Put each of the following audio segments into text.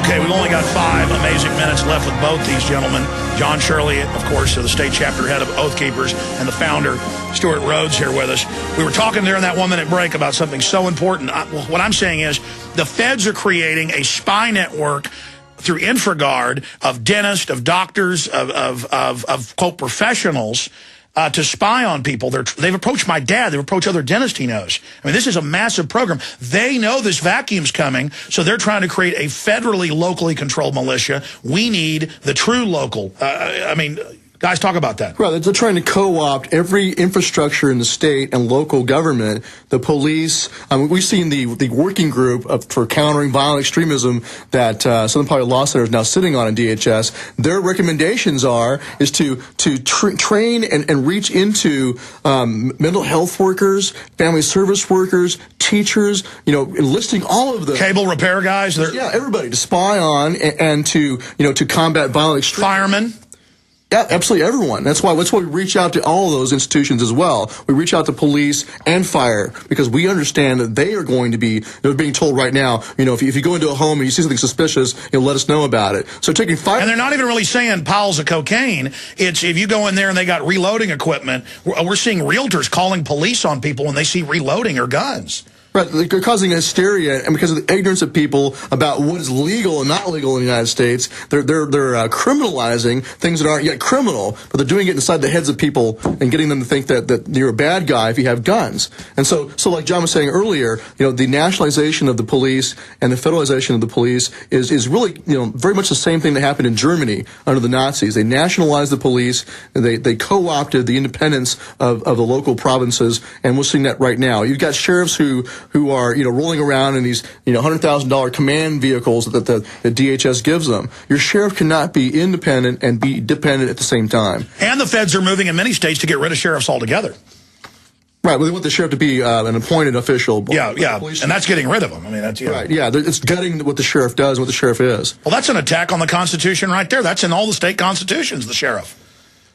Okay, we've only got 5 amazing minutes left with both these gentlemen. John Shirley, of course, the state chapter head of Oath Keepers, and the founder, Stewart Rhodes, here with us. We were talking during that 1-minute break about something so important. What I'm saying is the feds are creating a spy network through InfraGard of dentists, of doctors, of quote, professionals to spy on people. They've approached my dad. They've approached other dentists he knows. I mean, this is a massive program. They know this vacuum's coming, so they're trying to create a federally, locally controlled militia. We need the true local. I mean, guys, talk about that. Right, they're trying to co-opt every infrastructure in the state and local government, the police. We've seen the working group for countering violent extremism that Southern Poverty Law Center is now sitting on in DHS. Their recommendations is to train and reach into mental health workers, family service workers, teachers, enlisting all of them. Cable repair guys. Yeah, everybody to spy on and to combat violent extremism. Firemen. Yeah, absolutely everyone. That's why we reach out to all of those institutions as well. We reach out to police and fire because we understand that they're being told right now, if you go into a home and you see something suspicious, let us know about it. So taking fire. And they're not even really saying piles of cocaine. It's if you go in there and they got reloading equipment, we're seeing realtors calling police on people when they see reloading or guns. Right, they're causing hysteria, and because of the ignorance of people about what is legal and not legal in the United States, they're criminalizing things that aren't yet criminal, but they're doing it inside the heads of people and getting them to think that you're a bad guy if you have guns. And so like John was saying earlier, the nationalization of the police and the federalization of the police is really, very much the same thing that happened in Germany under the Nazis. They nationalized the police, and they co-opted the independence of the local provinces, and we're seeing that right now. You've got sheriffs who are, rolling around in these, $100,000 command vehicles that the DHS gives them. Your sheriff cannot be independent and be dependent at the same time. And the feds are moving in many states to get rid of sheriffs altogether. Right, well, they want the sheriff to be an appointed official. Yeah, and that's getting rid of them. I mean, that's right. Yeah, it's gutting what the sheriff does, what the sheriff is. Well, that's an attack on the Constitution right there. That's in all the state constitutions, the sheriff.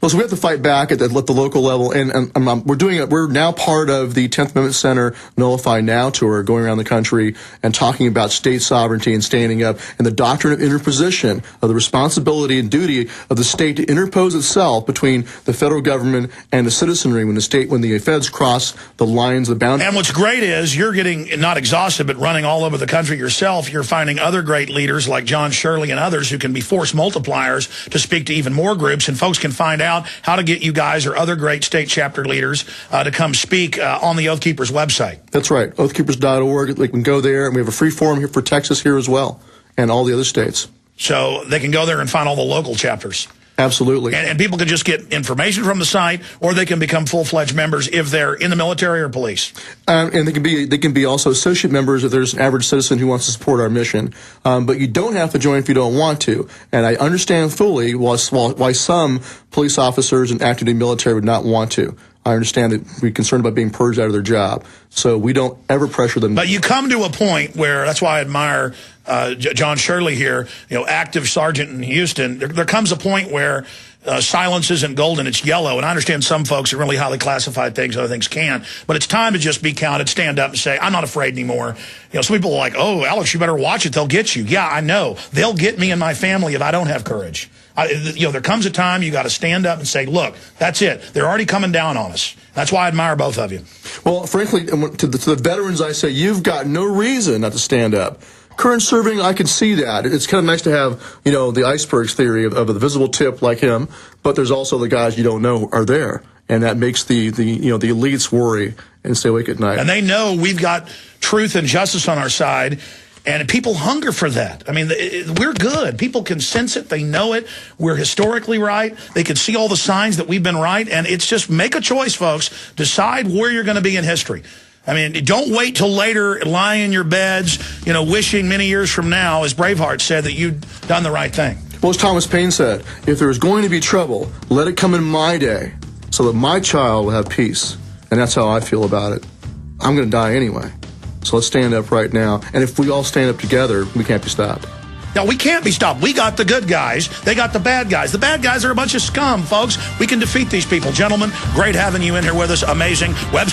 Well, so we have to fight back at the local level, and we're doing it. We're now part of the 10th Amendment Center Nullify Now tour, going around the country and talking about state sovereignty and standing up, and the doctrine of interposition, of the responsibility and duty of the state to interpose itself between the federal government and the citizenry when the feds cross the lines, the boundaries. And what's great is you're getting not exhausted, but running all over the country yourself. You're finding other great leaders like John Shirley and others who can be force multipliers to speak to even more groups, and folks can find out how to get you guys or other great state chapter leaders to come speak on the Oath Keepers website. That's right, oathkeepers.org. They can go there, and we have a free forum here for Texas here as well, and all the other states. So they can go there and find all the local chapters. Absolutely. And people can just get information from the site, or they can become full-fledged members if they're in the military or police. And they can be also associate members if there's an average citizen who wants to support our mission. But you don't have to join if you don't want to. And I understand fully why some police officers and active duty military would not want to. I understand that we're concerned about being purged out of their job. So we don't ever pressure them. But you come to a point where, that's why I admire John Shirley here, active sergeant in Houston. There comes a point where silence isn't golden, it's yellow. And I understand some folks are really highly classified things, other things can't. But it's time to just be counted, stand up and say, I'm not afraid anymore. Some people are like, oh, Alex, you better watch it. They'll get you. Yeah, I know. They'll get me and my family if I don't have courage. There comes a time you got to stand up and say, look, that's it. They're already coming down on us. That's why I admire both of you. Well, frankly, to the veterans, I say, you've got no reason not to stand up. Current serving, I can see that. It's kind of nice to have, the iceberg theory of the visible tip like him, but there's also the guys you don't know are there. And that makes the elites worry and stay awake at night. And they know we've got truth and justice on our side. And people hunger for that. I mean, we're good. People can sense it. They know it. We're historically right. They can see all the signs that we've been right. And it's just make a choice, folks. Decide where you're going to be in history. I mean, don't wait till later, lying in your beds, wishing many years from now, as Braveheart said, that you'd done the right thing. Well, as Thomas Paine said, if there is going to be trouble, let it come in my day so that my child will have peace. And that's how I feel about it. I'm going to die anyway. So let's stand up right now. And if we all stand up together, we can't be stopped. No, we can't be stopped. We got the good guys. They got the bad guys. The bad guys are a bunch of scum, folks. We can defeat these people. Gentlemen, great having you in here with us. Amazing. Webster